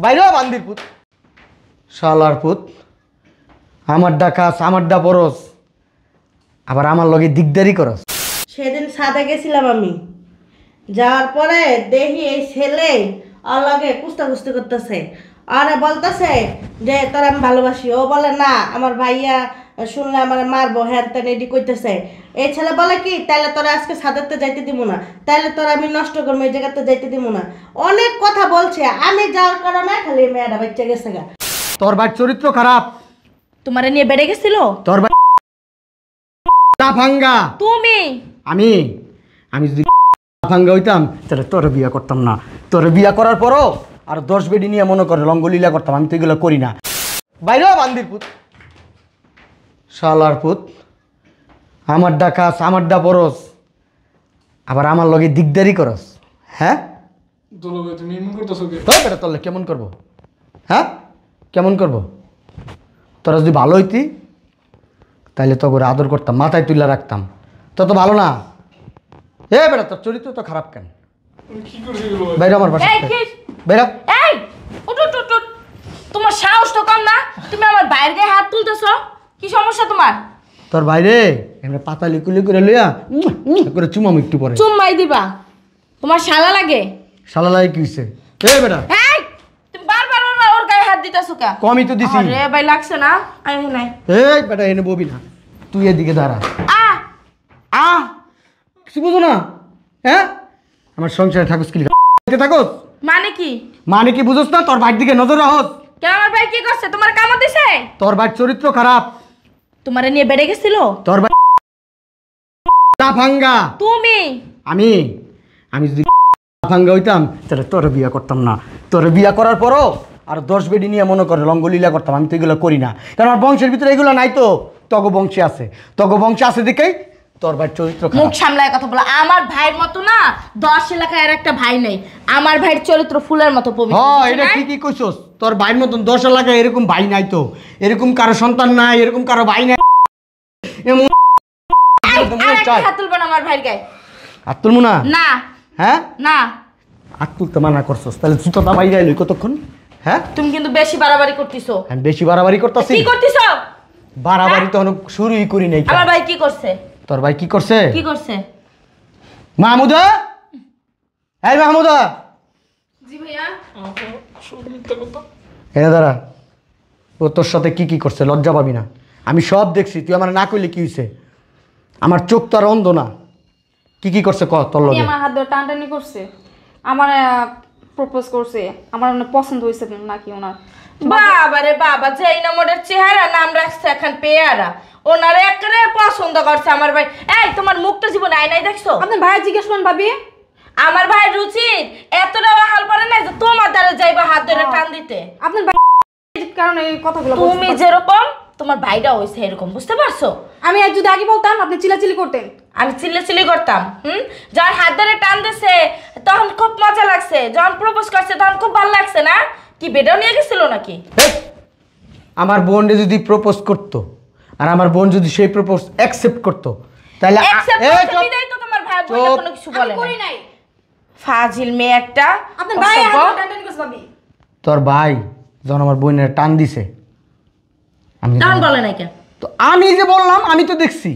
বাইরে বান্দির পুত শালার পুত আমারডা খাস আমারডা পরস আবার আমার লগে দিকদারি করস। সেদিন সাদে গেছিলাম আমি, যাওয়ার পরে দেখি এই ছেলে ওর লগে কুস্তাকুস্তি করতেছে, আরে বলতেছে যে তোর আমি ভালোবাসি। ও বলে না আমার ভাইয়া শুনলে আমার মারবো, হ্যান তেন এডি কইতেছে। এই ছেলে বলে কি তাইলে তোরা আজকে সাদাতে যাইতে দিব না, তাইলে তোরা আমি নষ্ট করবো, এই জায়গাতে যাইতে দিব না, অনেক কথা বলছে। আমি যাওয়ার কারণে খালি মেয়েটা বাচ্চা গেছে গা। তোর ভাই চরিত্র খারাপ, তোমারে নিয়ে বেড়ে গেছিল তোর ভাই ভাঙ্গা। তুমি আমি আমি যদি ভাঙ্গা হইতাম তাহলে তোর বিয়া করতাম না। তোর বিয়া করার পরও আর 10 বেডি নিয়ে মনে করে রঙ্গলীলা করতাম। আমি তো এগুলো করি না। বাইরে বান্দির পুত শালার পুত আমারডা খাস আমারডা পরস আবার আমার লগে দিকদারি করস। হ্যাঁ তুমি এমন করতেছো কে? বেটা তোর কেমন করবো? হ্যাঁ কেমন করবো? তোরা যদি ভালো হইতি তাইলে তো করে আদর করতাম, মাথায় তুলে রাখতাম। তো ভালো না। বেটা তোর চরিত্র তো খারাপ কেন? কি করছিস এগুলো? বাইরে আমার বাসা বেরা। এই উঠ উঠ উঠ উঠ। তোমার সাহস তো কম না, তুমি আমার বাইরে গায়ে হাত তুলতেছো, কি সমস্যা তোমার? তোর বাইরে এমনি পাতা লিকুলি করে লইয়া করে চুমাম একটু পরে চুম্মাই দিবা? তোমার শালা লাগে? শালা লাগে কি হইছে? বেটা এই তুমি বারবার ওর গায়ে হাত দিতেছো কা? কমই তো দিছি। আরে ভাই লাগছে না? আই নাই। বেটা এনে ববি না, তুই এদিকে দাঁড়া। আ আ কিছু বুঝো না? হ্যাঁ আমার সংসারে থাকুস কি থাকুস মানে কি? মানে কি বুঝোস না? তোর ভাইয়ের দিকে নজর রাখস। কেন আমার ভাই কি করছে? তোমার কামড় দিছে? তোর ভাইয়ের চরিত্র খারাপ। তোমারে নিয়ে বেড়ে গেছিল? তোর ভাই ভাঙ্গা। তুমি আমি আমি যদি ভাঙ্গা হইতাম তাহলে তোর বিয়া করতাম না। তোর বিয়া করার পরও আর 10 বেডি নিয়ে মনে করে রঙ্গলীলা করতাম। আমি তো এগুলো করি না, কারণ আমার বংশের ভিতরে এগুলো নাই। তো তগ বংশে আছে, তগ বংশে আছে দেখেই তোর ভাইয়ের চরিত্র মুখ খারাপ। সামলায় কথা বলো। আমার ভাইয়ের মতো না 10 এলাকায় আর একটা ভাই নেই। আমার ভাইয়ের চরিত্র ফুলের মতো পবিত্র। হ্যাঁ এটা ঠিকই কইছস। তোর ভাইয়ের মতন 10 এলাকায় এরকম ভাই নাই। তো এরকম কারো সন্তান নাই, এরকম কারো ভাই নাই। হাত তুলবে না আমার ভাইয়ের গায়ে। হাত তুলবো না? না হ্যাঁ না হাত তুলতে মানা করছস, তাহলে জুতোটা বাইরে আইলি কতক্ষণ? হ্যাঁ তুমি কিন্তু বেশি বাড়াবাড়ি করতেছো। আমি বেশি বাড়াবাড়ি করতেছি? কি করতেছো? বাড়াবাড়ি তো শুরুই করি নাই। আমার ভাই কি করছে? তোর ভাই কি করছে? কি করছে? মাহমুদা, এই মাহমুদা। জি ভাইয়া। এনে দাঁড়া। ও তোর সাথে কি কি করছে লজ্জা পাবি না? আমি সব দেখছি, তুই আমার না কইলে কি হইছে? আমার চোখ তো আর অন্ধ না। কি কি করছে ক তোর লগে? আমার হাত ধরে টানটানি করছে, আমার প্রপোজ করছে, আমার অনেক পছন্দ হয়েছে নাকি ওনার। বাবা রে বাবা, যেই না মোডের চেহারা নাম রাখছে এখন পেয়ারা, ওনার একরে পছন্দ করছে আমার ভাই। এই তোমার মুখটা জীবনে আয়নায় দেখছো? আপনার ভাইয়া জিজ্ঞেস করেন ভাবি। আমার ভাইয়ের রুচি এতটা হাল পড়ে না যে তোমার দ্বারা যাইবা হাত ধরে টান দিতে। আপনার ভাই কারণে এই কথাগুলো তুমি যেরকম তোমার ভাইটা হইছে এরকম, বুঝতে পারছো? আমি আর যদি আগে বলতাম আপনি চিল্লাচিল্লি করতেন। আমি চিল্লাচিল্লি করতাম। যখন হাত ধরে টান দিছে তখন খুব মজা লাগছে, যখন প্রপোজ করছে তখন খুব ভালো লাগছে না? কি বেডাও নিয়ে গেছিল নাকি? আমার বোনরে যদি প্রপোজ করতো আর আমার বোন যদি সেই প্রপোজ অ্যাকসেপ্ট করতো তাহলে তো তোমার ভাই বোন কোনো কিছু বলে করি নাই। ফাজিল মেয়ে একটা। আপনার ভাই হাত ধরে টানটানি করছে ভাবি। তোর ভাই যখন আমার বোনের টান দিছে আমি তখন বলে নাই কেন? তো আমি যে বললাম, আমি তো দেখছি।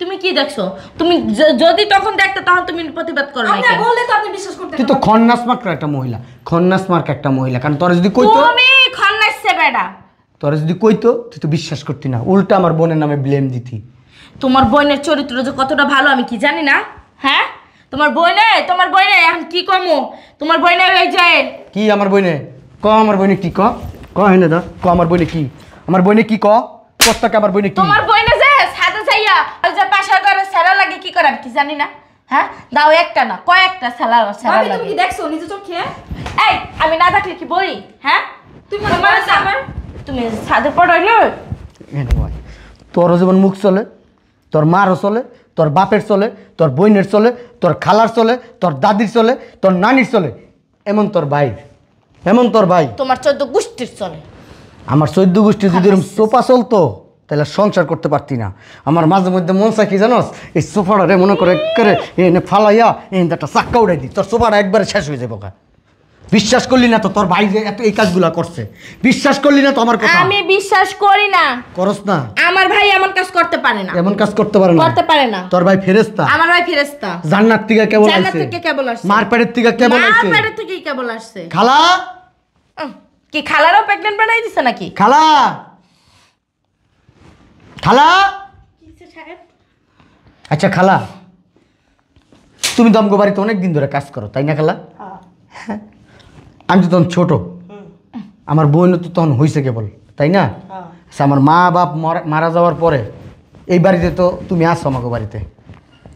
তুমি কি দেখছো? তুমি যদি তখন দেখতে তখন তুমি প্রতিবাদ করো না আপনি কেন? বললে তো আপনি বিশ্বাস করতেন। তুই তো খন্নাস মার্কা একটা মহিলা, খন্নাস মার্কা একটা মহিলা। কারণ তোরা যদি কইতো, তুমি খন্নাইছে বেডা, তোরা যদি কইতো তুই তো বিশ্বাস করতি না, উল্টা আমার বোনের নামে ব্লেম দিতি। তোমার বোনের চরিত্র যে কতটা ভালো আমি কি জানি না? হ্যাঁ তোমার বইনে এখন কি কমো? তোমার বইনে হয়ে যায় কি আমার বইনে? ক আমার বইনে কি? ক হেনে দা ক আমার বইনে কি? আমার বইনে কি কস্তাকে আমার বইনে কি? তোমার বইনে যে সাথে যাইয়া ওই যে পাশা করে সেরা লাগে কি করে আমি কি জানি না? হ্যাঁ দাও একটা না কয়েকটা সেরা ভাবি তুমি লাগে। কি দেখছো নিজে চোখে? এই আমি না দেখলে কি বই? হ্যাঁ তুমি মনে করছ আমার তুমি সাথে পড়াইলো তোর যেমন মুখ চলে, তোর মারও চলে, তোর বাপের চলে, তোর বইনের চলে, তোর খালার চলে, তোর দাদির চলে, তোর নানির চলে, এমন তোর ভাই, এমন তোর ভাই। তোমার 14 গোষ্ঠীর চলে। আমার 14 গোষ্ঠী যদি এরকম সোফা চলতো তাহলে সংসার করতে পারতি না। আমার মাঝে মধ্যে মন চাই কি জানোস, এই সোফাটা রে মনে করে এনে ফালাইয়া এই একটা চাক্কা উড়াই দিই, তোর সোফাটা একবারে শেষ হয়ে যাবো। বিশ্বাস করলি না তো তোর ভাই যে এত এই কাজগুলা করছে, বিশ্বাস করলি না তো আমার কথা? আমি বিশ্বাস করি না। করস না? আমার ভাই এমন কাজ করতে পারে না। এমন কাজ করতে পারে না? করতে পারে না। তোর ভাই ফেরেশতা? আমার ভাই ফেরেশতা। জান্নাত থেকে কেবল জান্নাত আইছে? থেকে কেবল আসছে। মার পেটের থেকে কেবল আইছে? মার পেটের থেকেই কেবল আসছে। খালা, কি খালারও প্রেগন্যান্ট বানাই দিছে নাকি? খালা, খালা। আচ্ছা খালা, তুমি তো আমগো বাড়িতে অনেক দিন ধরে কাজ করো তাই না খালা? আমি তো তখন ছোট, আমার বোন তো তখন হয়েছে কেবল তাই না? আচ্ছা, আমার মা বাপ মারা যাওয়ার পরে এই বাড়িতে তো তুমি আসো আমাকে বাড়িতে,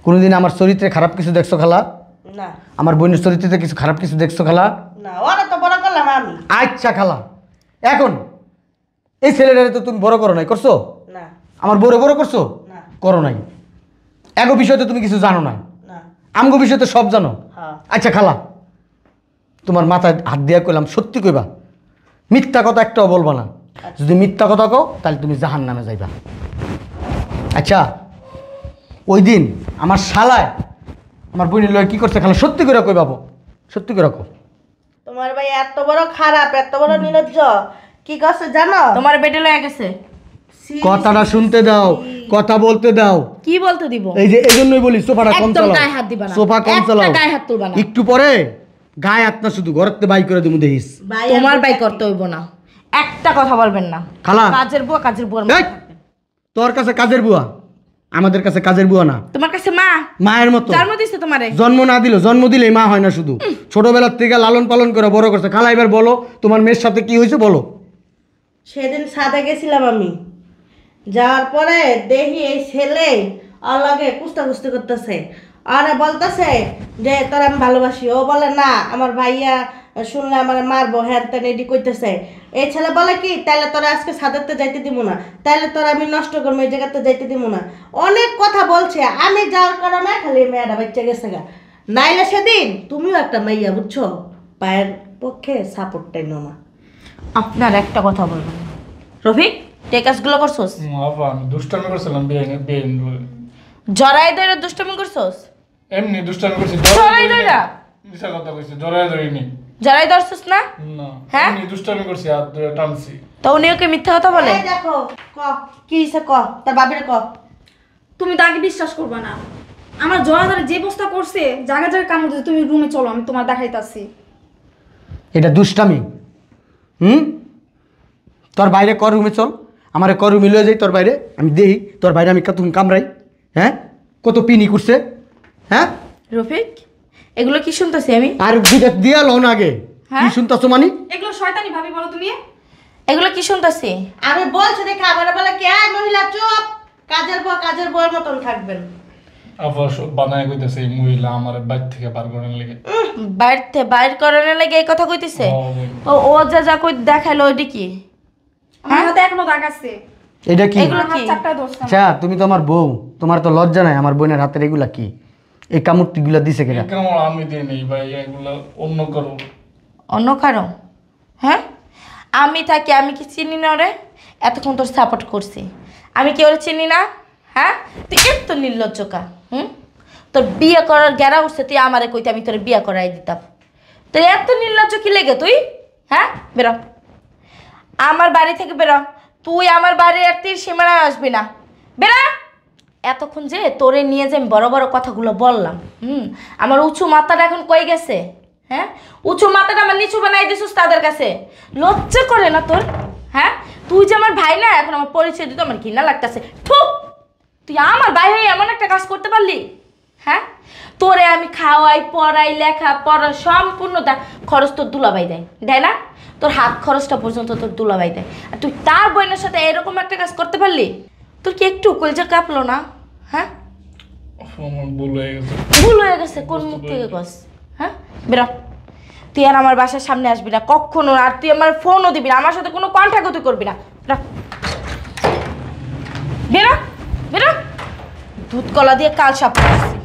কোনোদিন আমার চরিত্রে খারাপ কিছু দেখছো খালা? না। আমার বোনের চরিত্রে কিছু খারাপ কিছু দেখছো খালা? না, ওরা তো বড় করলাম আমি। আচ্ছা খালা, এখন এই ছেলেটারে তো তুমি বড় করো নাই, করছো? না। আমার বড় বড় করছো? না। করো নাই। এগো বিষয় তো তুমি কিছু জানো না, না। আমগো বিষয় তো সব জানো। হ্যাঁ। আচ্ছা খালা, তোমার মাথায় হাত দিয়া কইলাম, সত্যি কইবা, মিথ্যা কথা একটাও বলবা না। যদি মিথ্যা কথা কও তাহলে তুমি জাহান্নামে যাইবা। আচ্ছা, ওই দিন আমার শালায় আমার বোনের লয় কি করছে খালা, সত্যি করে কই বাবু, সত্যি করে কও। তোমার ভাই এত বড় খারাপ, এত বড় নির্লজ্জ, কি করছে জানো? তোমার বেটে লয়ে গেছে। কথাটা শুনতে দাও, কথা বলতে দাও। কি বলতে দিব? এই যে এজন্যই বলি সোফাটা কম একদম চালাও, গায়ে হাত দিবা না। সোফা কম একটা চালাও, গায়ে হাত তুলবা না। একটু পরে গায়ে হাত না, শুধু ঘরেতে বাই করে দেবো দেখিস। তোমার ভাই করতে হইব না, একটা কথা বলবেন না। খালা, কাজের বুয়া কাজের বুয়ার এই, তোর কাছে কাজের বুয়া, আমাদের কাছে কাজের বুয়া না। তোমার কাছে মা, মায়ের মতো জন্ম দিছে তোমারে। জন্ম না দিল, জন্ম দিলেই মা হয় না, শুধু ছোটবেলার থেকে লালন পালন করে বড় করছে। খালা এবার বলো তোমার মেয়ের সাথে কি হয়েছে বলো। সেদিন সাদে গেছিলাম আমি, যাওয়ার পরে দেখি এই ছেলে আল্লাহকে কুস্তাকুস্তি করতেছে, আরে বলতেছে যে তোর আমি ভালোবাসি। ও বলে না আমার ভাইয়া শুনলে আমার মারবো, হ্যান ত্যান এডি কইতেছে। এই ছেলে বলে কি তাইলে তোরা আজকে সাদেরতে যাইতে দিব না, তাইলে তোরা আমি নষ্ট করবো, এই জায়গাতে যাইতে দিব না। অনেক কথা বলছে, আমি যাওয়ার কারণে খালি মেয়েটা বাচ্চা গেছে গা। নাইলে সেদিন তুমিও একটা মাইয়া বুঝছো, পায়ের পক্ষে সাপোর্টটাই নো না। আপনার একটা কথা বলবেন রফিক, এই কাজগুলো করছোস? আপা আমি দুষ্টামি করছিলাম বিয়ে জরাই দইরা দুষ্টমি করছোস? এমনি দুষ্টামি করছি। জরাই দইরা? মিশা কথা কইছি, জড়াই ধরিনি। জরাই ধরছোস না? না, হ্যাঁ? এমনি দুষ্টামি করছি, হাত ধরে টানছি। তো উনি ওকে মিথ্যা কথা বলে? দেখো ক কি হইছে, ক তার বাবিরে ক। তুমি তো আগে বিশ্বাস করবা না। আমার জয়াদার যে বস্তা করছে, জায়গা জায়গা কামড় দিছে। তুমি রুমে চলো, আমি তোমার দেখাইতাছি। এটা দুষ্টামি? তোর বাইরে কর, রুমে চল, আমার কর রুমে লয়ে যাই তোর বাইরে, আমি দেই তোর বাইরে আমি কত কামড়াই। হ্যাঁ, কত পিনি করছে। হ্যাঁ রফিক, এগুলো কি শুনতেছি আমি? আর দিয়া লোন আগে কি শুনতেছো মানে? এগুলো শয়তানি ভাবি বলো তুমি? এগুলো কি শুনতেছি? আমি বলছি দেখে আবার বলে কে মহিলা চুপ, কাজের বউয়ের মতন থাকবেন। আপা সব বানায় কইতেছে এই মহিলা আমার বাইর থেকে বার করার লেগে। বাইর করানোর লাগে এই কথা কইতেছে? ও যা কই দেখাইলো ওইটা কি? আমার হাতে এখনো দাগ আছে। এটা কি? এগুলো কি? চারটা ধরছে। আচ্ছা, তুমি তো আমার বউ, তোমার তো লজ্জা নাই আমার বোনের হাতের এগুলা কি? এই কামড়টিগুলা দিছে কেনা? কেন আমি দিই নেই ভাই, এগুলো অন্য করো। অন্য কারো? হ্যাঁ, আমি থাকি, আমি কি চিনি না রে? এতক্ষণ তোর সাপোর্ট করছি, আমি কি ওরে চিনি না? হ্যাঁ, তুই এত নির্লজ্জকা। তোর বিয়ে করার গেরা উঠছে, তুই আমারে কইতে আমি তোর বিয়ে করাই দিতাম। তোর এত নির্লজ্জ কি লেগে তুই? হ্যাঁ, বেরো আমার বাড়ি থেকে, বেরো। তুই আমার বাড়ির একটি সীমানায় আসবি না, বেরো। এতক্ষণ যে তোরে নিয়ে যে আমি বড় বড় কথাগুলো বললাম, আমার উঁচু মাথাটা এখন কই গেছে? হ্যাঁ, উঁচু মাথাটা আমার নিচু বানাই দিছিস তাদের কাছে। লজ্জা করে না তোর? হ্যাঁ, তুই যে আমার ভাই না, এখন আমার পরিচয় দিতে আমার ঘৃণা লাগতেছে। ঠিক, তুই আমার ভাই হয়ে এমন একটা কাজ করতে পারলি? হ্যাঁ, তোরে আমি খাওয়াই, পড়াই, লেখা পড়া সম্পূর্ণ খরচ তোর দুলাভাই দেয় না? তোর হাত খরচটা পর্যন্ত তোর দুলাভাই দেয়, আর তুই তার বোনের সাথে এরকম একটা কাজ করতে পারলি? তোর কি একটু কলজা কাঁপলো না? হ্যাঁ, আমার ভুল হয়ে গেছে। ভুল হয়ে গেছে কোন মুখ থেকে কস? হ্যাঁ, বেরো। তুই আর আমার বাসার সামনে আসবি না কখনো, আর তুই আমার ফোনও দিবি না, আমার সাথে কোনো কন্ট্যাক্টও তুই করবি না। বেরো বেরো, দুধ কলা দিয়ে কাল সাপ করছি।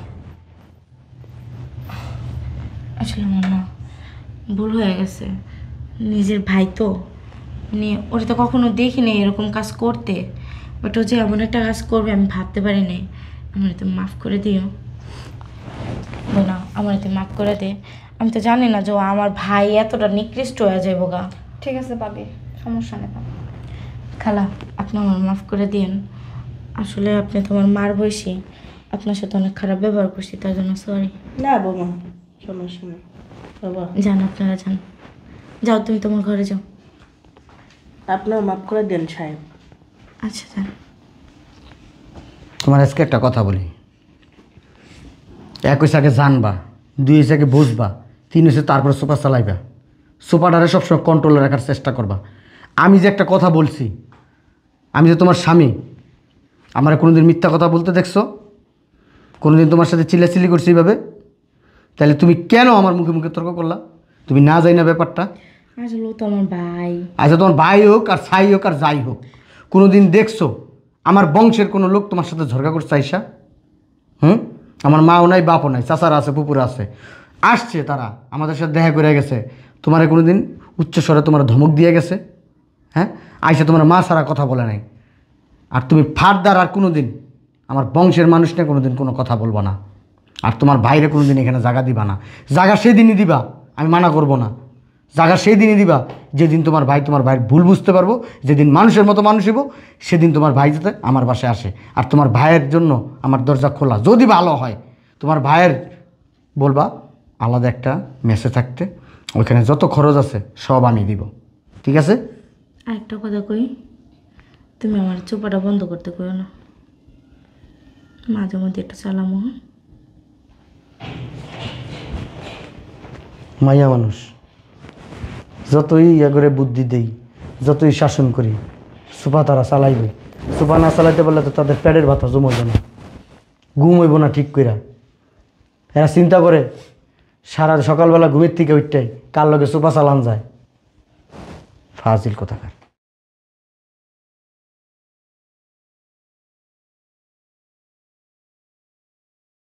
আসলে মামা ভুল হয়ে গেছে, নিজের ভাই তো নিয়ে ওটা তো কখনো দেখিনি এরকম কাজ করতে, বাট ও যে এমন একটা কাজ করবে আমি ভাবতে পারি নাই। আমার তো মাফ করে দিও বোনা, আমার তো মাফ করে দে। আমি তো জানি না যে ও আমার ভাই এতটা নিকৃষ্ট হয়ে যাইব গা। ঠিক আছে পাবি, সমস্যা নেই পাবি। খালা আপনি আমার মাফ করে দিন। আসলে আপনি তোমার মার বয়সী, আপনার সাথে অনেক খারাপ ব্যবহার করছি, তার জন্য সরি। না বৌমা, সমস্যা নেই বাবা। যান, আপনারা যান। যাও, তুমি তোমার ঘরে যাও। আপনার মাফ করে দেন সাহেব। আচ্ছা যান। তোমার আজকে একটা কথা বলি, এক হইছে আগে জানবা, দুই হইছে আগে বুঝবা, তিন হইছে তারপরে সোফা চালাইবা। সোফাটারে সবসময় কন্ট্রোলে রাখার চেষ্টা করবা। আমি যে একটা কথা বলছি, আমি যে তোমার স্বামী, আমার কোনোদিন মিথ্যা কথা বলতে দেখছো? কোনোদিন তোমার সাথে চিল্লাচিল্লি করছি এইভাবে? তাহলে তুমি কেন আমার মুখে মুখে তর্ক করলা? তুমি না যাই না ব্যাপারটা? আসলে ও তো আমার ভাই। আচ্ছা, তোমার ভাই হোক আর ছাই হোক আর যাই হোক, কোনোদিন দেখছো আমার বংশের কোনো লোক তোমার সাথে ঝগড়া করছে আইসা? আমার মাও নাই, বাপও নাই, চাচারা আছে, পুকুর আছে, আসছে তারা আমাদের সাথে দেখা করে গেছে। তোমার কোনোদিন উচ্চস্বরে তোমার ধমক দিয়ে গেছে? হ্যাঁ, আইসা তোমার মা ছাড়া কথা বলে নাই। আর তুমি ফারদার আর কোনো দিন আমার বংশের মানুষ নিয়ে কোনো দিন কোনো কথা বলবা না। আর তোমার ভাইরে কোনো দিন এখানে জায়গা দিবা না। জায়গা সেদিনই দিবা, আমি মানা করব না। জায়গা সেই দিনই দিবা যেদিন তোমার ভাইয়ের ভুল বুঝতে পারবো, যেদিন মানুষের মতো মানুষ হইব, সেদিন তোমার ভাই যাতে আমার বাসায় আসে। আর তোমার ভাইয়ের জন্য আমার দরজা খোলা, যদি ভালো হয় তোমার ভাইয়ের বলবা আলাদা একটা মেসে থাকতে, ওইখানে যত খরচ আছে সব আমি দিব, ঠিক আছে? আরেকটা কথা কই, তুমি আমার চোপাটা বন্ধ করতে কইও না, মাঝে মধ্যে একটু চালামো। মাইয়া মানুষ, যতই ইয়া করে বুদ্ধি দেই, যতই শাসন করি, সোফা তারা চালাইবে। সোফা না চালাইতে পারলে তো তাদের পেটের ভাতা জমইব না, ঘুম হইব না ঠিক কইরা। এরা চিন্তা করে সারা সকালবেলা ঘুমের থেকে উঠটাই কার লগে সোফা চালান যায়। ফাজিল কোথাকার।